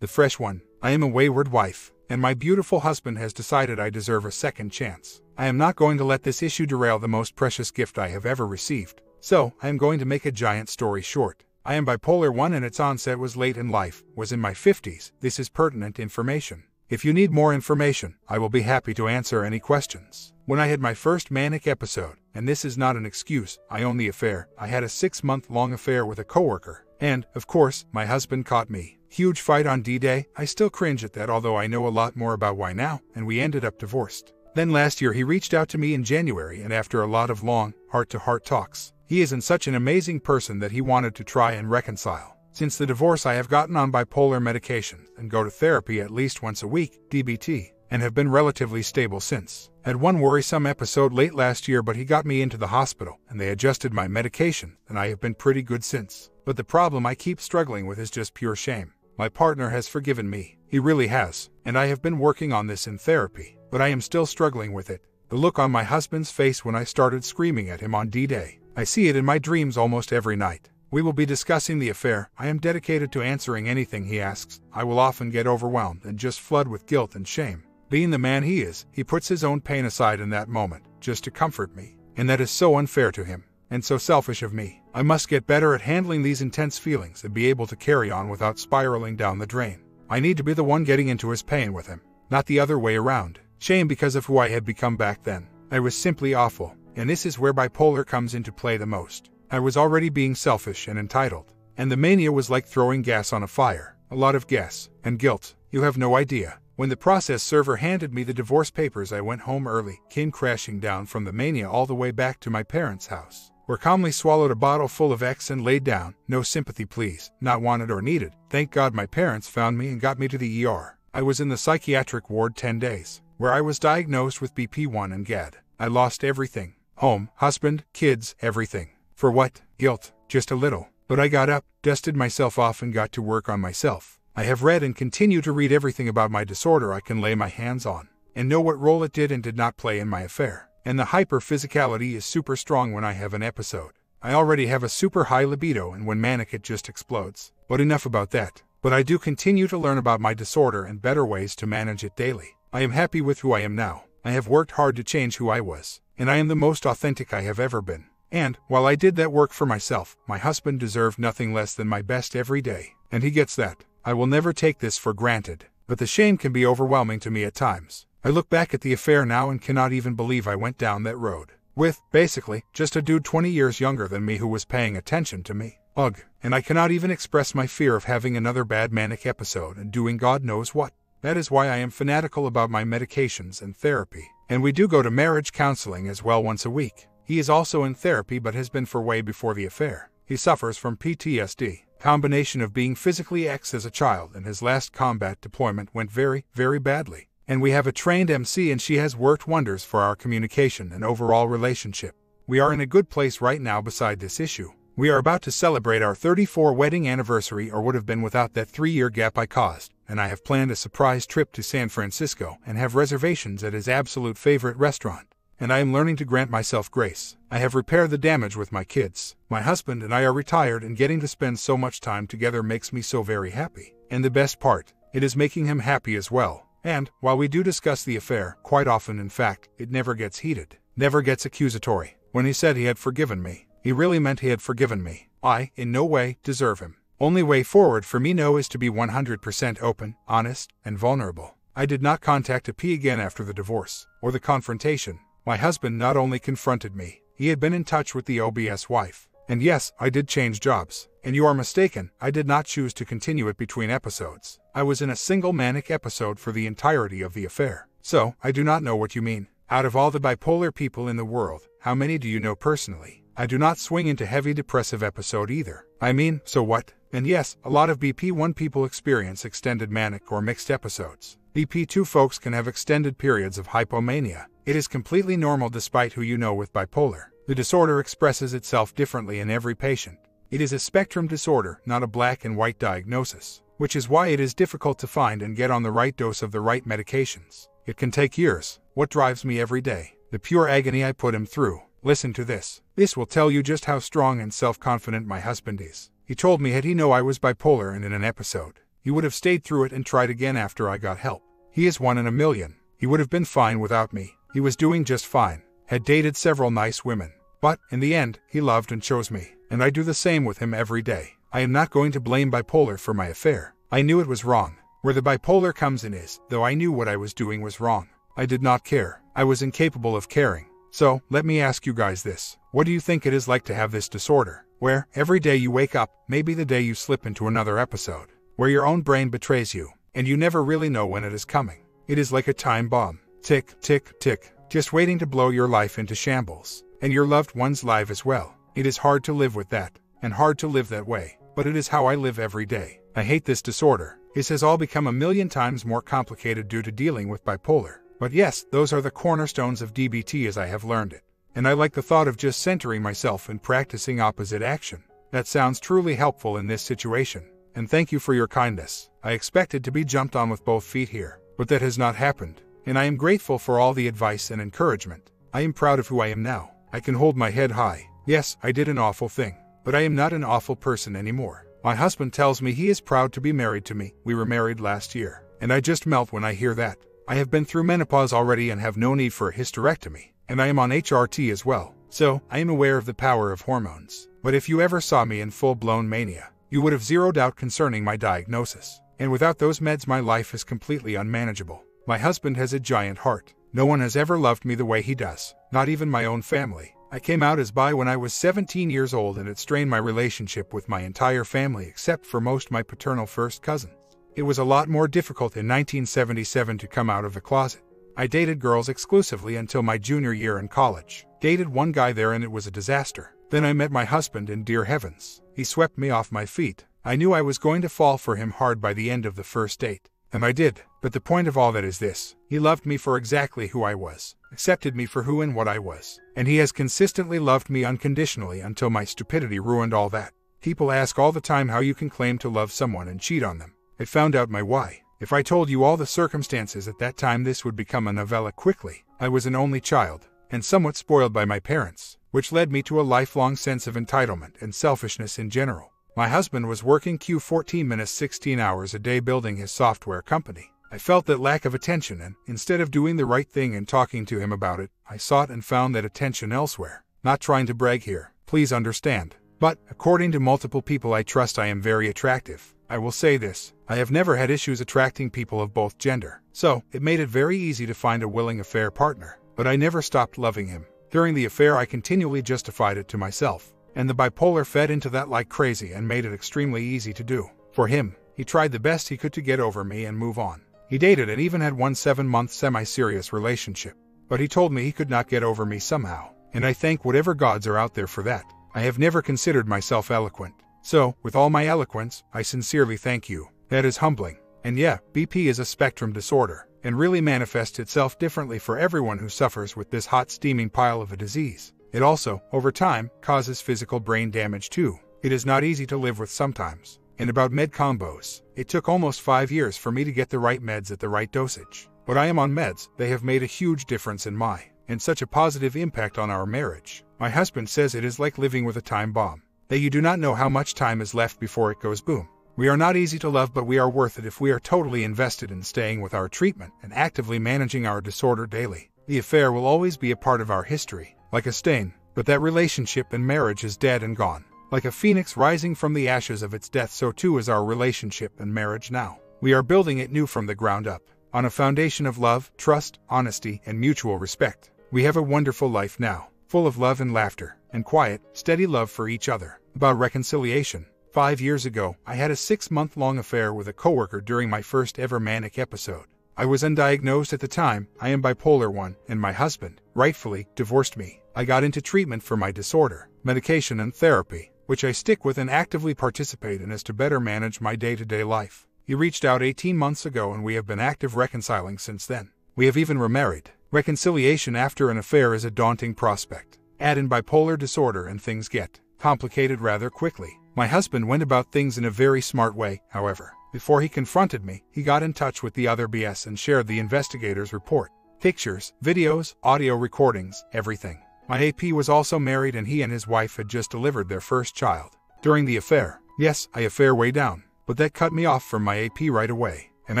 the fresh one. I am a wayward wife, and my beautiful husband has decided I deserve a second chance. I am not going to let this issue derail the most precious gift I have ever received. So, I am going to make a giant story short. I am bipolar 1 and its onset was late in life, was in my 50s. This is pertinent information. If you need more information, I will be happy to answer any questions. When I had my first manic episode, and this is not an excuse, I own the affair, I had a 6-month-long affair with a coworker. And, of course, my husband caught me. Huge fight on D-Day. I still cringe at that, although I know a lot more about why now, and we ended up divorced. Then last year he reached out to me in January, and after a lot of long, heart-to-heart talks, he isn't such an amazing person that he wanted to try and reconcile. Since the divorce, I have gotten on bipolar medication and go to therapy at least once a week, DBT, and have been relatively stable since. Had one worrisome episode late last year, but he got me into the hospital and they adjusted my medication, and I have been pretty good since. But the problem I keep struggling with is just pure shame. My partner has forgiven me. He really has, and I have been working on this in therapy, but I am still struggling with it. The look on my husband's face when I started screaming at him on D-Day. I see it in my dreams almost every night. We will be discussing the affair. I am dedicated to answering anything he asks. I will often get overwhelmed and just flood with guilt and shame. Being the man he is, he puts his own pain aside in that moment, just to comfort me. And that is so unfair to him, and so selfish of me. I must get better at handling these intense feelings and be able to carry on without spiraling down the drain. I need to be the one getting into his pain with him, not the other way around. Shame because of who I had become back then. I was simply awful. And this is where bipolar comes into play the most. I was already being selfish and entitled. And the mania was like throwing gas on a fire. A lot of gas. And guilt. You have no idea. When the process server handed me the divorce papers, I went home early, came crashing down from the mania all the way back to my parents' house, where calmly swallowed a bottle full of X and laid down. No sympathy please. Not wanted or needed. Thank God my parents found me and got me to the ER. I was in the psychiatric ward 10 days, where I was diagnosed with BP1 and GAD. I lost everything. Home, husband, kids, everything. For what? Guilt. Just a little. But I got up, dusted myself off and got to work on myself. I have read and continue to read everything about my disorder I can lay my hands on, and know what role it did and did not play in my affair. And the hyper-physicality is super strong when I have an episode. I already have a super high libido, and when manic it just explodes. But enough about that. But I do continue to learn about my disorder and better ways to manage it daily. I am happy with who I am now. I have worked hard to change who I was, and I am the most authentic I have ever been. And, while I did that work for myself, my husband deserved nothing less than my best every day. And he gets that. I will never take this for granted. But the shame can be overwhelming to me at times. I look back at the affair now and cannot even believe I went down that road. With, basically, just a dude 20 years younger than me who was paying attention to me. Ugh. And I cannot even express my fear of having another bad manic episode and doing God knows what. That is why I am fanatical about my medications and therapy. And we do go to marriage counseling as well once a week. He is also in therapy but has been for way before the affair. He suffers from PTSD, combination of being physically X as a child, and his last combat deployment went very, very badly. And we have a trained MC and she has worked wonders for our communication and overall relationship. We are in a good place right now beside this issue. We are about to celebrate our 34th wedding anniversary, or would have been without that 3-year gap I caused, and I have planned a surprise trip to San Francisco and have reservations at his absolute favorite restaurant. And I am learning to grant myself grace. I have repaired the damage with my kids. My husband and I are retired, and getting to spend so much time together makes me so very happy. And the best part, it is making him happy as well. And, while we do discuss the affair, quite often in fact, it never gets heated, never gets accusatory. When he said he had forgiven me, he really meant he had forgiven me. I, in no way, deserve him. Only way forward for me now is to be 100% open, honest, and vulnerable. I did not contact a P again after the divorce, or the confrontation. My husband not only confronted me, he had been in touch with the OBS wife. And yes, I did change jobs. And you are mistaken, I did not choose to continue it between episodes. I was in a single manic episode for the entirety of the affair. So, I do not know what you mean. Out of all the bipolar people in the world, how many do you know personally? I do not swing into heavy depressive episode either. I mean, so what? And yes, a lot of BP1 people experience extended manic or mixed episodes. BP2 folks can have extended periods of hypomania. It is completely normal despite who you know with bipolar. The disorder expresses itself differently in every patient. It is a spectrum disorder, not a black and white diagnosis, which is why it is difficult to find and get on the right dose of the right medications. It can take years. What drives me every day? The pure agony I put him through. Listen to this. This will tell you just how strong and self-confident my husband is. He told me had he know I was bipolar and in an episode, He would have stayed through it and tried again after I got help. He is 1 in a million. He would have been fine without me. He was doing just fine. Had dated several nice women. But, in the end, he loved and chose me. And I do the same with him every day. I am not going to blame bipolar for my affair. I knew it was wrong. Where the bipolar comes in is, though I knew what I was doing was wrong, I did not care. I was incapable of caring. So, let me ask you guys this. What do you think it is like to have this disorder? Where, every day you wake up, maybe the day you slip into another episode, where your own brain betrays you, and you never really know when it is coming. It is like a time bomb. Tick, tick, tick, just waiting to blow your life into shambles, and your loved one's life as well. It is hard to live with that, and hard to live that way, but it is how I live every day. I hate this disorder. It has all become a million times more complicated due to dealing with bipolar. But yes, those are the cornerstones of DBT as I have learned it. And I like the thought of just centering myself and practicing opposite action. That sounds truly helpful in this situation. And thank you for your kindness. I expected to be jumped on with both feet here, but that has not happened. And I am grateful for all the advice and encouragement. I am proud of who I am now. I can hold my head high. Yes, I did an awful thing, but I am not an awful person anymore. My husband tells me he is proud to be married to me. We were married last year, and I just melt when I hear that. I have been through menopause already and have no need for a hysterectomy, and I am on HRT as well, so I am aware of the power of hormones. But if you ever saw me in full-blown mania, you would have zero doubt concerning my diagnosis. And without those meds, my life is completely unmanageable. My husband has a giant heart. No one has ever loved me the way he does, not even my own family. I came out as bi when I was 17 years old, and it strained my relationship with my entire family except for most my paternal first cousins. It was a lot more difficult in 1977 to come out of the closet. I dated girls exclusively until my junior year in college. Dated one guy there and it was a disaster. Then I met my husband and dear heavens, he swept me off my feet. I knew I was going to fall for him hard by the end of the first date. And I did. But the point of all that is this. He loved me for exactly who I was, accepted me for who and what I was. And he has consistently loved me unconditionally until my stupidity ruined all that. People ask all the time how you can claim to love someone and cheat on them. I found out my why. If I told you all the circumstances at that time, this would become a novella quickly. I was an only child, and somewhat spoiled by my parents, which led me to a lifelong sense of entitlement and selfishness in general. My husband was working 14 minutes 16 hours a day building his software company. I felt that lack of attention, and instead of doing the right thing and talking to him about it, I sought and found that attention elsewhere. Not trying to brag here, please understand. But, according to multiple people I trust, I am very attractive. I will say this, I have never had issues attracting people of both gender, so it made it very easy to find a willing affair partner. But I never stopped loving him. During the affair I continually justified it to myself, and the bipolar fed into that like crazy and made it extremely easy to do. For him, he tried the best he could to get over me and move on. He dated and even had one 7-month semi-serious relationship. But he told me he could not get over me somehow, and I thank whatever gods are out there for that. I have never considered myself eloquent. So, with all my eloquence, I sincerely thank you. That is humbling. And yeah, BP is a spectrum disorder, and really manifests itself differently for everyone who suffers with this hot steaming pile of a disease. It also, over time, causes physical brain damage too. It is not easy to live with sometimes. And about med combos, it took almost 5 years for me to get the right meds at the right dosage. But I am on meds. They have made a huge difference in my, and such a positive impact on our marriage. My husband says it is like living with a time bomb, that you do not know how much time is left before it goes boom. We are not easy to love, but we are worth it if we are totally invested in staying with our treatment and actively managing our disorder daily. The affair will always be a part of our history, like a stain, but that relationship and marriage is dead and gone. Like a phoenix rising from the ashes of its death, so too is our relationship and marriage now. We are building it new from the ground up, on a foundation of love, trust, honesty, and mutual respect. We have a wonderful life now, full of love and laughter, and quiet, steady love for each other. About reconciliation. 5 years ago, I had a 6-month-long affair with a coworker during my first ever manic episode. I was undiagnosed at the time. I am bipolar 1, and my husband, rightfully, divorced me. I got into treatment for my disorder, medication and therapy, which I stick with and actively participate in as to better manage my day-to-day life. He reached out 18 months ago and we have been active reconciling since then. We have even remarried. Reconciliation after an affair is a daunting prospect. Add in bipolar disorder and things get complicated rather quickly. My husband went about things in a very smart way, however. Before he confronted me, he got in touch with the other BS and shared the investigator's report. Pictures, videos, audio recordings, everything. My AP was also married and he and his wife had just delivered their first child. During the affair, yes, I affair way down, But that cut me off from my AP right away, and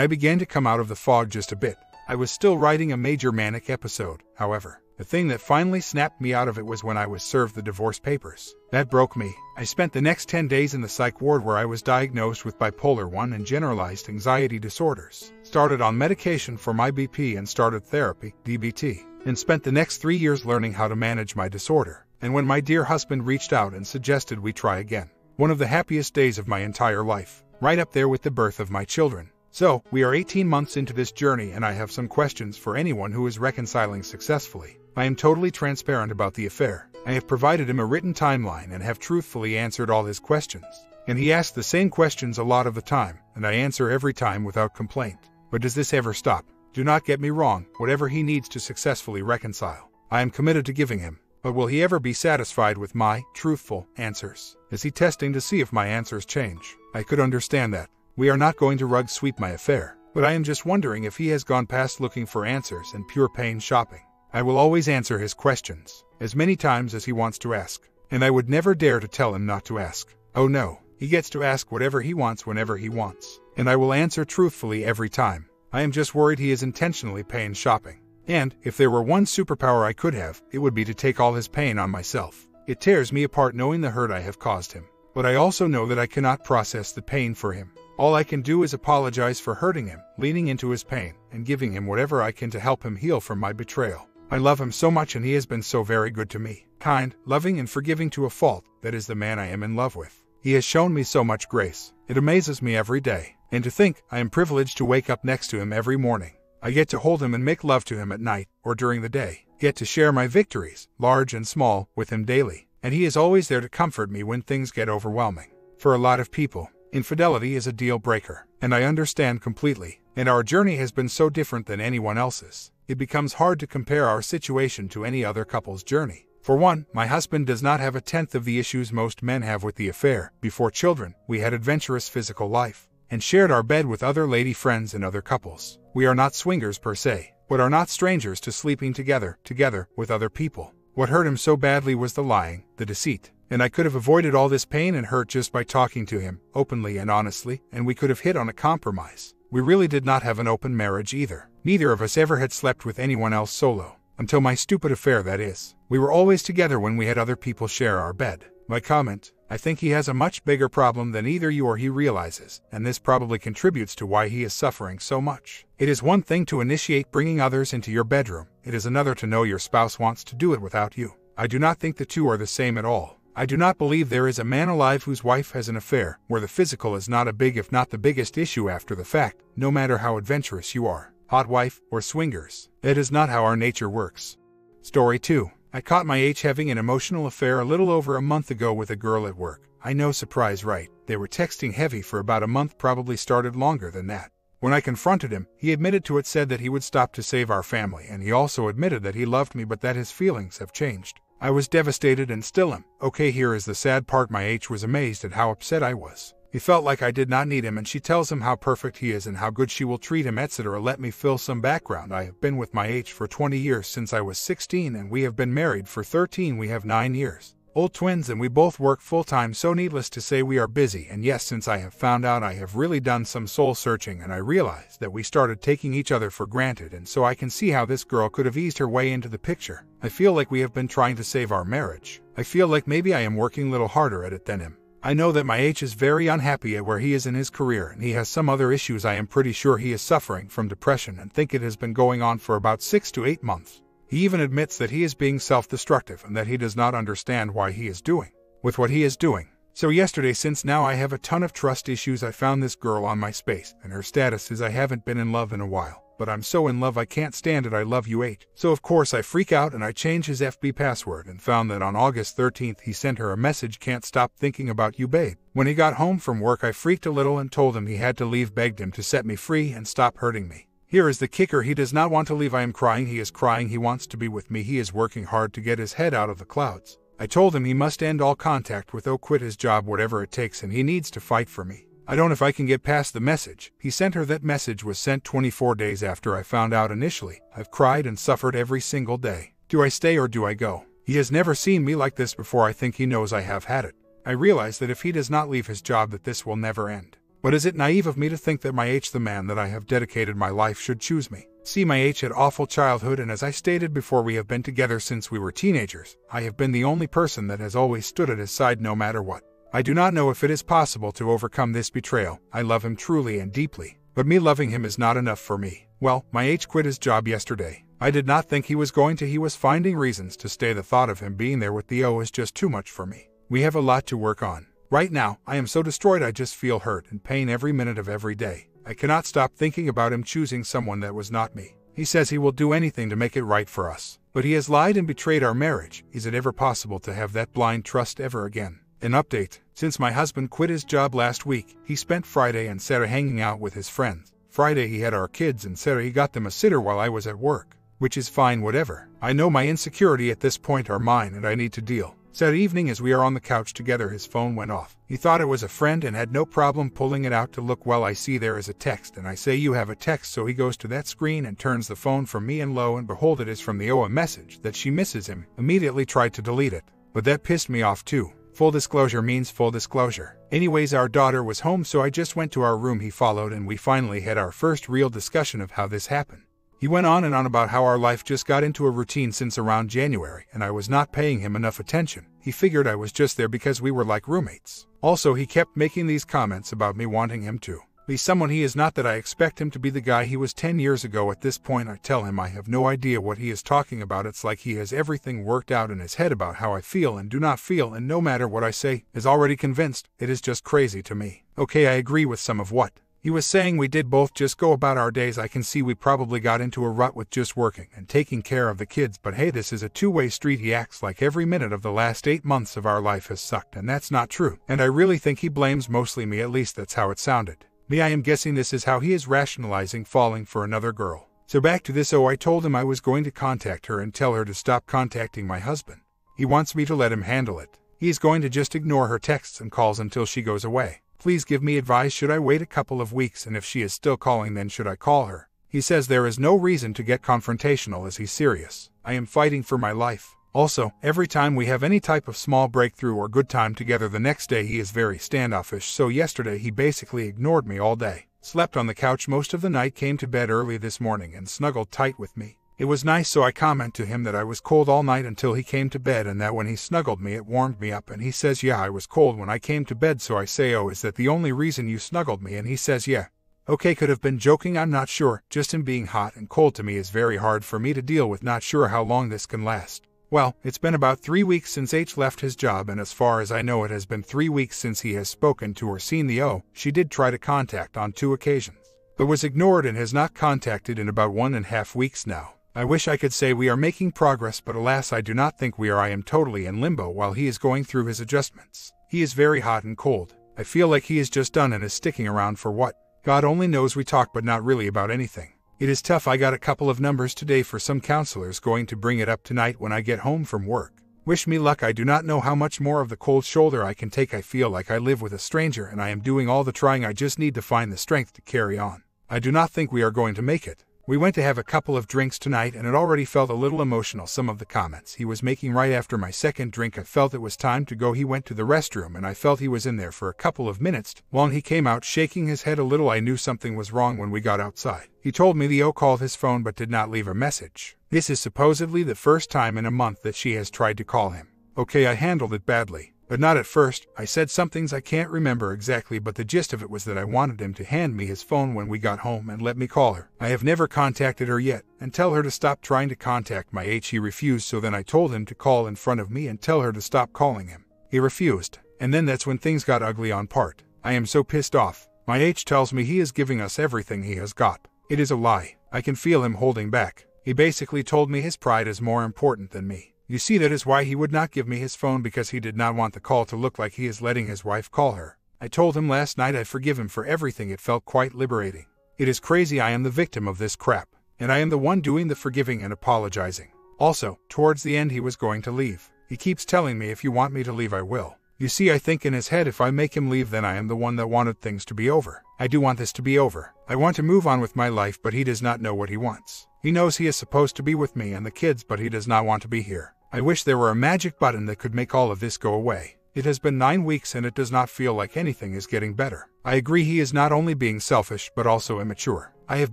I began to come out of the fog just a bit. I was still writing a major manic episode, however. The thing that finally snapped me out of it was when I was served the divorce papers. That broke me. I spent the next 10 days in the psych ward where I was diagnosed with bipolar 1 and generalized anxiety disorders. Started on medication for my BP and started therapy, DBT, and spent the next 3 years learning how to manage my disorder. And when my dear husband reached out and suggested we try again, one of the happiest days of my entire life, right up there with the birth of my children. So, we are 18 months into this journey and I have some questions for anyone who is reconciling successfully. I am totally transparent about the affair. I have provided him a written timeline and have truthfully answered all his questions. And he asks the same questions a lot of the time, and I answer every time without complaint. But does this ever stop? Do not get me wrong, whatever he needs to successfully reconcile, I am committed to giving him. But will he ever be satisfied with my truthful answers? Is he testing to see if my answers change? I could understand that. We are not going to rug sweep my affair, but I am just wondering if he has gone past looking for answers and pure pain shopping. I will always answer his questions, as many times as he wants to ask, and I would never dare to tell him not to ask. Oh no, he gets to ask whatever he wants whenever he wants, and I will answer truthfully every time. I am just worried he is intentionally pain shopping. And, if there were one superpower I could have, it would be to take all his pain on myself. It tears me apart knowing the hurt I have caused him, but I also know that I cannot process the pain for him. All I can do is apologize for hurting him, leaning into his pain, and giving him whatever I can to help him heal from my betrayal. I love him so much and he has been so very good to me. Kind, loving and forgiving to a fault. That is the man I am in love with. He has shown me so much grace. It amazes me every day. And to think, I am privileged to wake up next to him every morning. I get to hold him and make love to him at night, or during the day. Get to share my victories, large and small, with him daily. And he is always there to comfort me when things get overwhelming. For a lot of people, infidelity is a deal breaker. And I understand completely. And our journey has been so different than anyone else's. It becomes hard to compare our situation to any other couple's journey. For one, my husband does not have a tenth of the issues most men have with the affair. Before children, we had adventurous physical life, and shared our bed with other lady friends and other couples. We are not swingers per se, but are not strangers to sleeping together with other people. What hurt him so badly was the lying, the deceit, and I could have avoided all this pain and hurt just by talking to him, openly and honestly, and we could have hit on a compromise. We really did not have an open marriage either. Neither of us ever had slept with anyone else solo. Until my stupid affair, that is. We were always together when we had other people share our bed. My comment: I think he has a much bigger problem than either you or he realizes, and this probably contributes to why he is suffering so much. It is one thing to initiate bringing others into your bedroom. It is another to know your spouse wants to do it without you. I do not think the two are the same at all. I do not believe there is a man alive whose wife has an affair, where the physical is not a big if not the biggest issue after the fact, no matter how adventurous you are, hot wife, or swingers. That is not how our nature works. Story 2. I caught my H having an emotional affair a little over a month ago with a girl at work. I know, surprise, right? They were texting heavy for about a month, probably started longer than that. When I confronted him, he admitted to it, said that he would stop to save our family, and he also admitted that he loved me but that his feelings have changed. I was devastated and still am. Okay, here is the sad part. My H was amazed at how upset I was. He felt like I did not need him, and she tells him how perfect he is and how good she will treat him, etc. Let me fill some background. I have been with my H for 20 years, since I was 16, and we have been married for 13. We have 9 years. Old twins, and we both work full-time, so needless to say we are busy. And yes, since I have found out, I have really done some soul searching, and I realized that we started taking each other for granted, and so I can see how this girl could have eased her way into the picture. I feel like we have been trying to save our marriage. I feel like maybe I am working a little harder at it than him. I know that my H is very unhappy at where he is in his career, and he has some other issues. I am pretty sure he is suffering from depression and think it has been going on for about 6 to 8 months. He even admits that he is being self-destructive and that he does not understand why he is doing with what he is doing. So yesterday, since now I have a ton of trust issues, I found this girl on my space, and her status is I haven't been in love in a while. But I'm so in love I can't stand it. I love you, H. So of course I freak out and I change his FB password and found that on August 13th he sent her a message, can't stop thinking about you, babe. When he got home from work I freaked a little and told him he had to leave, begged him to set me free and stop hurting me. Here is the kicker: he does not want to leave. I am crying. He is crying. He wants to be with me. He is working hard to get his head out of the clouds. I told him he must end all contact with O, quit his job, whatever it takes, and he needs to fight for me. I don't know if I can get past the message he sent her. That message was sent 24 days after I found out initially. I've cried and suffered every single day. Do I stay or do I go? He has never seen me like this before. I think he knows I have had it. I realize that if he does not leave his job that this will never end. But is it naive of me to think that my H, the man that I have dedicated my life, should choose me? See, my H had awful childhood, and as I stated before, we have been together since we were teenagers. I have been the only person that has always stood at his side no matter what. I do not know if it is possible to overcome this betrayal. I love him truly and deeply, but me loving him is not enough for me. Well, my H quit his job yesterday. I did not think he was going to. He was finding reasons to stay. The thought of him being there with the O is just too much for me. We have a lot to work on. Right now, I am so destroyed. I just feel hurt and pain every minute of every day. I cannot stop thinking about him choosing someone that was not me. He says he will do anything to make it right for us, but he has lied and betrayed our marriage. Is it ever possible to have that blind trust ever again? An update: since my husband quit his job last week, he spent Friday and Saturday hanging out with his friends. Friday he had our kids, and Saturday he got them a sitter while I was at work, which is fine, whatever. I know my insecurity at this point are mine and I need to deal. Saturday evening, as we are on the couch together, his phone went off. He thought it was a friend and had no problem pulling it out to look. Well, I see there is a text and I say, "You have a text," so he goes to that screen and turns the phone from me, and lo and behold, it is from the O, a message that she misses him. Immediately tried to delete it, but that pissed me off too. Full disclosure means full disclosure. Anyways, our daughter was home, so I just went to our room. He followed and we finally had our first real discussion of how this happened. He went on and on about how our life just got into a routine since around January and I was not paying him enough attention. He figured I was just there because we were like roommates. Also, he kept making these comments about me wanting him to be someone he is not, that I expect him to be the guy he was 10 years ago. At this point, I tell him I have no idea what he is talking about. It's like he has everything worked out in his head about how I feel and do not feel, and no matter what I say, is already convinced. It is just crazy to me. Okay, I agree with some of what he was saying. We did both just go about our days. I can see we probably got into a rut with just working and taking care of the kids, but hey, this is a two-way street. He acts like every minute of the last 8 months of our life has sucked, and that's not true. And I really think he blames mostly me, at least that's how it sounded. Me, I am guessing this is how he is rationalizing falling for another girl. So back to this. I told him I was going to contact her and tell her to stop contacting my husband. He wants me to let him handle it. He is going to just ignore her texts and calls until she goes away. Please give me advice. Should I wait a couple of weeks, and if she is still calling, then should I call her? He says there is no reason to get confrontational. Is he serious? I am fighting for my life. Also, every time we have any type of small breakthrough or good time together, the next day he is very standoffish. So yesterday he basically ignored me all day. Slept on the couch most of the night, came to bed early this morning and snuggled tight with me. It was nice, so I comment to him that I was cold all night until he came to bed, and that when he snuggled me it warmed me up, and he says, "Yeah, I was cold when I came to bed." So I say, "Oh, is that the only reason you snuggled me?" And he says, "Yeah." Okay, could have been joking, I'm not sure. Just him being hot and cold to me is very hard for me to deal with. Not sure how long this can last. Well, it's been about 3 weeks since H left his job, and as far as I know it has been 3 weeks since he has spoken to or seen the O. She did try to contact on 2 occasions, but was ignored and has not contacted in about 1.5 weeks now. I wish I could say we are making progress, but alas, I do not think we are. I am totally in limbo while he is going through his adjustments. He is very hot and cold. I feel like he is just done and is sticking around for what? God only knows. We talk, but not really about anything. It is tough. I got a couple of numbers today for some counselors, going to bring it up tonight when I get home from work. Wish me luck. I do not know how much more of the cold shoulder I can take. I feel like I live with a stranger and I am doing all the trying. I just need to find the strength to carry on. I do not think we are going to make it. We went to have a couple of drinks tonight and it already felt a little emotional. Some of the comments he was making right after my second drink, I felt it was time to go. He went to the restroom and I felt he was in there for a couple of minutes. Long he came out shaking his head a little. I knew something was wrong when we got outside. He told me the O called his phone but did not leave a message. This is supposedly the first time in a month that she has tried to call him. Okay, I handled it badly. But not at first. I said some things I can't remember exactly, but the gist of it was that I wanted him to hand me his phone when we got home and let me call her. I have never contacted her yet, and tell her to stop trying to contact my H. He refused, so then I told him to call in front of me and tell her to stop calling him. He refused, and then that's when things got ugly on part. I am so pissed off. My H tells me he is giving us everything he has got. It is a lie. I can feel him holding back. He basically told me his pride is more important than me. You see, that is why he would not give me his phone, because he did not want the call to look like he is letting his wife call her. I told him last night I forgive him for everything. It felt quite liberating. It is crazy. I am the victim of this crap, and I am the one doing the forgiving and apologizing. Also, towards the end he was going to leave. He keeps telling me, "If you want me to leave, I will." You see, I think in his head if I make him leave, then I am the one that wanted things to be over. I do want this to be over. I want to move on with my life, but he does not know what he wants. He knows he is supposed to be with me and the kids, but he does not want to be here. I wish there were a magic button that could make all of this go away. It has been 9 weeks and it does not feel like anything is getting better. I agree he is not only being selfish but also immature. I have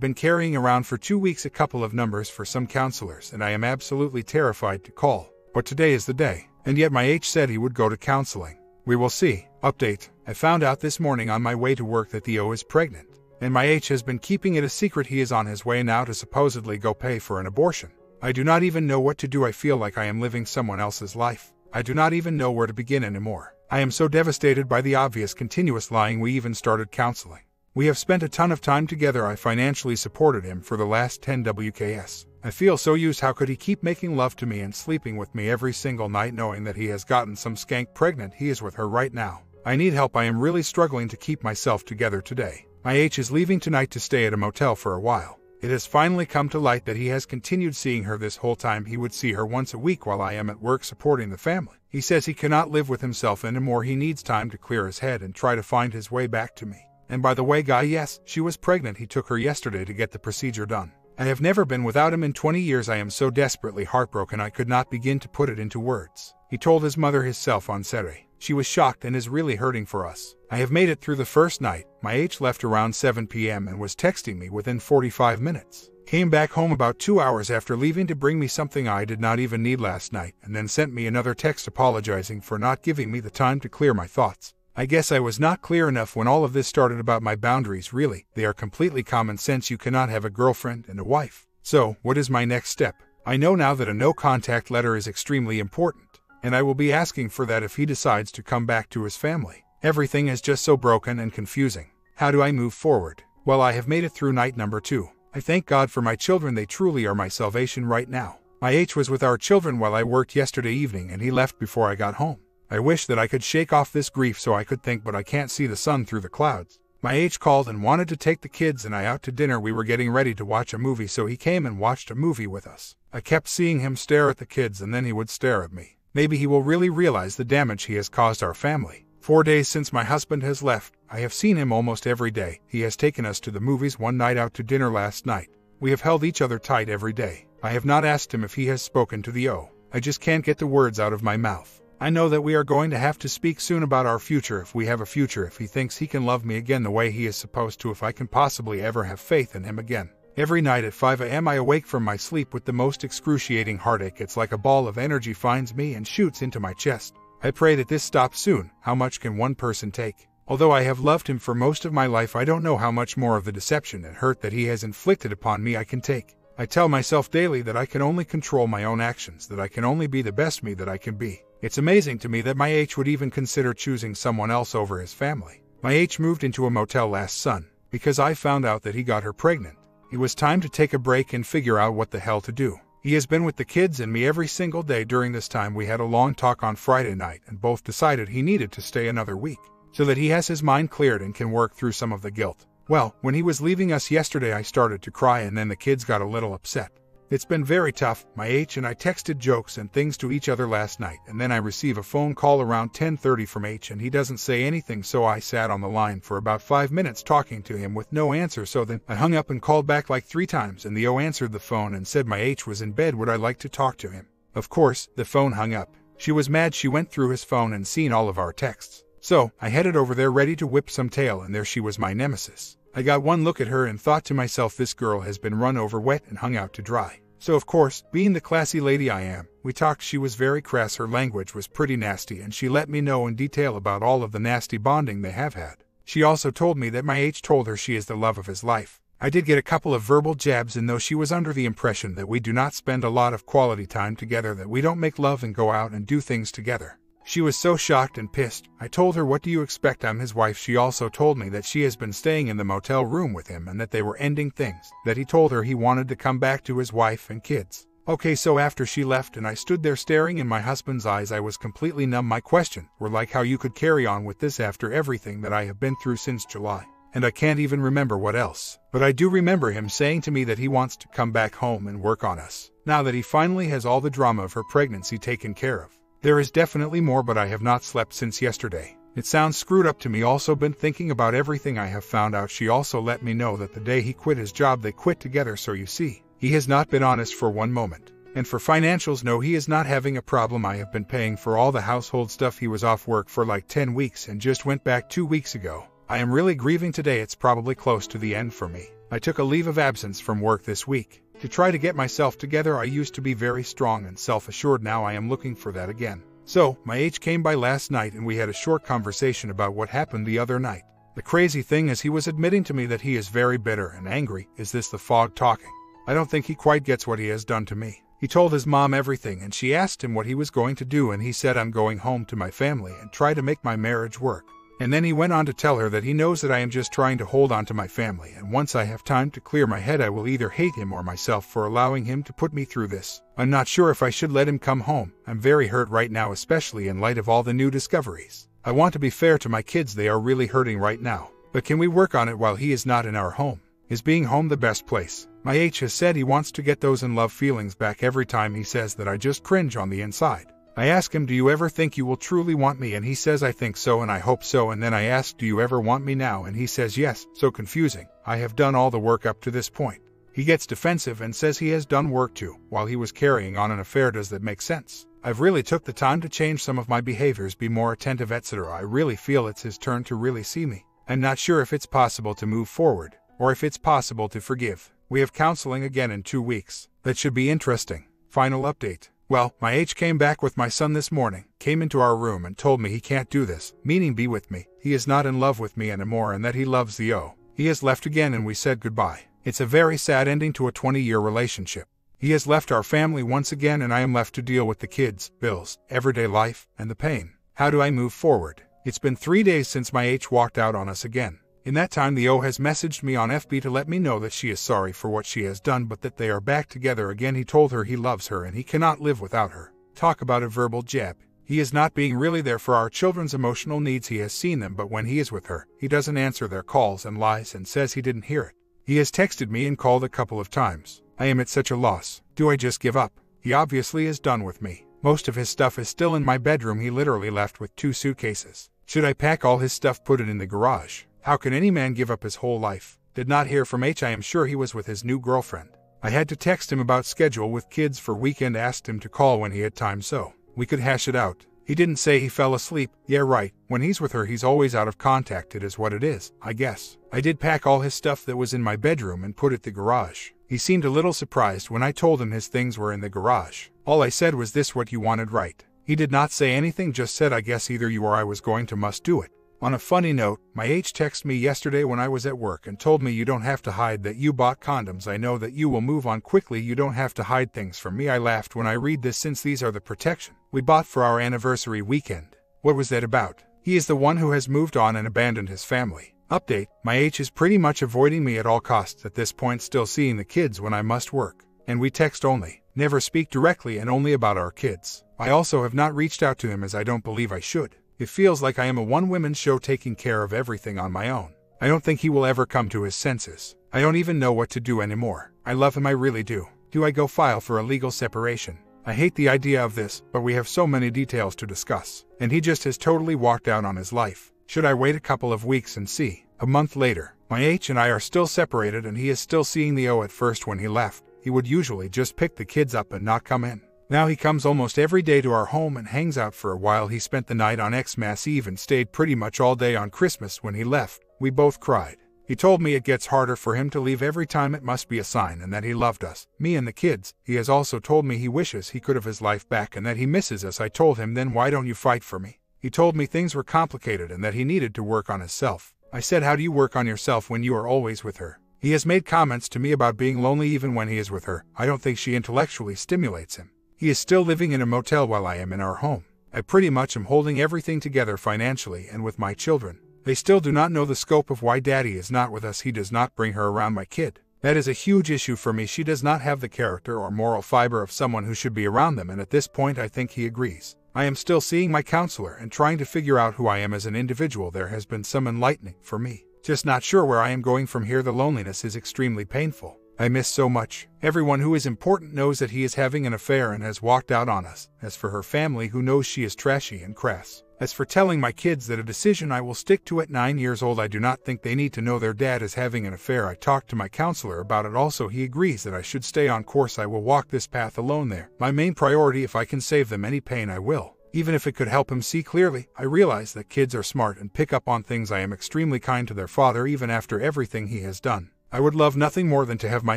been carrying around for 2 weeks a couple of numbers for some counselors and I am absolutely terrified to call. But today is the day, and yet my H said he would go to counseling. We will see. Update. I found out this morning on my way to work that the O is pregnant, and my H has been keeping it a secret. He is on his way now to supposedly go pay for an abortion. I do not even know what to do. I feel like I am living someone else's life. I do not even know where to begin anymore. I am so devastated by the obvious continuous lying. We even started counseling. We have spent a ton of time together. I financially supported him for the last 10 WKS. I feel so used. How could he keep making love to me and sleeping with me every single night knowing that he has gotten some skank pregnant? He is with her right now. I need help. I am really struggling to keep myself together today. My H is leaving tonight to stay at a motel for a while. It has finally come to light that he has continued seeing her this whole time. He would see her once a week while I am at work supporting the family. He says he cannot live with himself anymore. He needs time to clear his head and try to find his way back to me. And by the way, guy, yes, she was pregnant. He took her yesterday to get the procedure done. I have never been without him in 20 years. I am so desperately heartbroken I could not begin to put it into words. He told his mother himself on Saturday. She was shocked and is really hurting for us. I have made it through the first night. My H left around 7 p.m. and was texting me within 45 minutes. Came back home about 2 hours after leaving to bring me something I did not even need last night, and then sent me another text apologizing for not giving me the time to clear my thoughts. I guess I was not clear enough when all of this started about my boundaries. Really, they are completely common sense. You cannot have a girlfriend and a wife. So, what is my next step? I know now that a no-contact letter is extremely important, and I will be asking for that if he decides to come back to his family. Everything is just so broken and confusing. How do I move forward? Well, I have made it through night number 2. I thank God for my children. They truly are my salvation right now. My H was with our children while I worked yesterday evening and he left before I got home. I wish that I could shake off this grief so I could think, but I can't see the sun through the clouds. My H called and wanted to take the kids and I out to dinner. We were getting ready to watch a movie, so he came and watched a movie with us. I kept seeing him stare at the kids and then he would stare at me. Maybe he will really realize the damage he has caused our family. 4 days since my husband has left, I have seen him almost every day. He has taken us to the movies, one night out to dinner last night. We have held each other tight every day. I have not asked him if he has spoken to the O. I just can't get the words out of my mouth. I know that we are going to have to speak soon about our future, if we have a future, if he thinks he can love me again the way he is supposed to, if I can possibly ever have faith in him again. Every night at 5 a.m. I awake from my sleep with the most excruciating heartache. It's like a ball of energy finds me and shoots into my chest. I pray that this stops soon. How much can one person take? Although I have loved him for most of my life, I don't know how much more of the deception and hurt that he has inflicted upon me I can take. I tell myself daily that I can only control my own actions, that I can only be the best me that I can be. It's amazing to me that my H would even consider choosing someone else over his family. My H moved into a motel last Sun because I found out that he got her pregnant. It was time to take a break and figure out what the hell to do. He has been with the kids and me every single day during this time. We had a long talk on Friday night and both decided he needed to stay another week so that he has his mind cleared and can work through some of the guilt. Well, when he was leaving us yesterday, I started to cry and then the kids got a little upset. It's been very tough. My H and I texted jokes and things to each other last night, and then I receive a phone call around 10:30 from H and he doesn't say anything, so I sat on the line for about 5 minutes talking to him with no answer. So then I hung up and called back like 3 times and the O answered the phone and said my H was in bed. Would I like to talk to him? Of course, the phone hung up. She was mad. She went through his phone and seen all of our texts. So I headed over there ready to whip some tail, and there she was, my nemesis. I got one look at her and thought to myself, this girl has been run over wet and hung out to dry. So of course, being the classy lady I am, we talked. She was very crass. Her language was pretty nasty and she let me know in detail about all of the nasty bonding they have had. She also told me that my H told her she is the love of his life. I did get a couple of verbal jabs, and though she was under the impression that we do not spend a lot of quality time together, that we don't make love and go out and do things together, she was so shocked and pissed. I told her, what do you expect? I'm his wife. She also told me that she has been staying in the motel room with him and that they were ending things, that he told her he wanted to come back to his wife and kids. Okay, so after she left and I stood there staring in my husband's eyes, I was completely numb. My question were like, how you could carry on with this after everything that I have been through since July. And I can't even remember what else. But I do remember him saying to me that he wants to come back home and work on us, now that he finally has all the drama of her pregnancy taken care of. There is definitely more, but I have not slept since yesterday. It sounds screwed up to me. Also been thinking about everything I have found out. She also let me know that the day he quit his job, they quit together, so you see, he has not been honest for one moment. And for financials, no, he is not having a problem. I have been paying for all the household stuff. He was off work for like 10 weeks and just went back 2 weeks ago. I am really grieving today. It's probably close to the end for me. I took a leave of absence from work this week to try to get myself together. I used to be very strong and self-assured. Now I am looking for that again. So, my H came by last night and we had a short conversation about what happened the other night. The crazy thing is he was admitting to me that he is very bitter and angry. Is this the fog talking? I don't think he quite gets what he has done to me. He told his mom everything and she asked him what he was going to do and he said, I'm going home to my family and try to make my marriage work. And then he went on to tell her that he knows that I am just trying to hold on to my family, and once I have time to clear my head I will either hate him or myself for allowing him to put me through this. I'm not sure if I should let him come home. I'm very hurt right now, especially in light of all the new discoveries. I want to be fair to my kids, they are really hurting right now. But can we work on it while he is not in our home? Is being home the best place? My H has said he wants to get those in love feelings back. Every time he says that I just cringe on the inside. I ask him, do you ever think you will truly want me? And he says, I think so and I hope so. And then I ask, do you ever want me now? And he says yes. So confusing. I have done all the work up to this point. He gets defensive and says he has done work too, while he was carrying on an affair. Does that make sense? I've really took the time to change some of my behaviors, be more attentive, etc. I really feel it's his turn to really see me. I'm not sure if it's possible to move forward, or if it's possible to forgive. We have counseling again in 2 weeks. That should be interesting. Final update. Well, my H came back with my son this morning, came into our room and told me he can't do this, meaning be with me. He is not in love with me anymore and that he loves the O. He has left again and we said goodbye. It's a very sad ending to a 20-year relationship. He has left our family once again and I am left to deal with the kids, bills, everyday life, and the pain. How do I move forward? It's been 3 days since my H walked out on us again. In that time the O has messaged me on FB to let me know that she is sorry for what she has done but that they are back together again. He told her he loves her and he cannot live without her. Talk about a verbal jab. He is not being really there for our children's emotional needs. He has seen them, but when he is with her, he doesn't answer their calls and lies and says he didn't hear it. He has texted me and called a couple of times. I am at such a loss. Do I just give up? He obviously is done with me. Most of his stuff is still in my bedroom. He literally left with 2 suitcases. Should I pack all his stuff, put it in the garage? How can any man give up his whole life? Did not hear from H. I am sure he was with his new girlfriend. I had to text him about schedule with kids for weekend, asked him to call when he had time so we could hash it out. He didn't say he fell asleep. Yeah, right. When he's with her, he's always out of contact. It is what it is, I guess. I did pack all his stuff that was in my bedroom and put it in the garage. He seemed a little surprised when I told him his things were in the garage. All I said was, this what you wanted, right? He did not say anything, just said, I guess either you or I was going to must do it. On a funny note, my H texted me yesterday when I was at work and told me, you don't have to hide that you bought condoms. I know that you will move on quickly. You don't have to hide things from me. I laughed when I read this, since these are the protection we bought for our anniversary weekend. What was that about? He is the one who has moved on and abandoned his family. Update, my H is pretty much avoiding me at all costs at this point, still seeing the kids when I must work. And we text only, never speak directly, and only about our kids. I also have not reached out to him, as I don't believe I should. It feels like I am a one-woman show taking care of everything on my own. I don't think he will ever come to his senses. I don't even know what to do anymore. I love him, I really do. Do I go file for a legal separation? I hate the idea of this, but we have so many details to discuss. And he just has totally walked out on his life. Should I wait a couple of weeks and see? A month later, my H and I are still separated and he is still seeing the O. At first when he left, he would usually just pick the kids up and not come in. Now he comes almost every day to our home and hangs out for a while. He spent the night on Xmas Eve and stayed pretty much all day on Christmas. When he left, we both cried. He told me it gets harder for him to leave every time. It must be a sign, and that he loved us, me and the kids. He has also told me he wishes he could have his life back and that he misses us. I told him, then why don't you fight for me? He told me things were complicated and that he needed to work on himself. I said, how do you work on yourself when you are always with her? He has made comments to me about being lonely even when he is with her. I don't think she intellectually stimulates him. He is still living in a motel while I am in our home. I pretty much am holding everything together financially and with my children. They still do not know the scope of why daddy is not with us. He does not bring her around my kid. That is a huge issue for me. She does not have the character or moral fiber of someone who should be around them, and at this point I think he agrees. I am still seeing my counselor and trying to figure out who I am as an individual. There has been some enlightening for me. Just not sure where I am going from here. The loneliness is extremely painful. I miss so much. Everyone who is important knows that he is having an affair and has walked out on us. As for her family, who knows she is trashy and crass. As for telling my kids that a decision I will stick to at 9 years old, I do not think they need to know their dad is having an affair. I talked to my counselor about it also. He agrees that I should stay on course. I will walk this path alone there. My main priority, if I can save them any pain, I will. Even if it could help him see clearly. I realize that kids are smart and pick up on things. I am extremely kind to their father even after everything he has done. I would love nothing more than to have my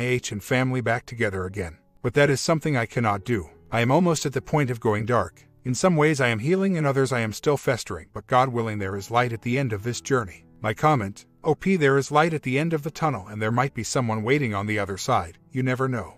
H and family back together again. But that is something I cannot do. I am almost at the point of going dark. In some ways I am healing, in others I am still festering, but God willing there is light at the end of this journey. My comment, OP, there is light at the end of the tunnel and there might be someone waiting on the other side. You never know.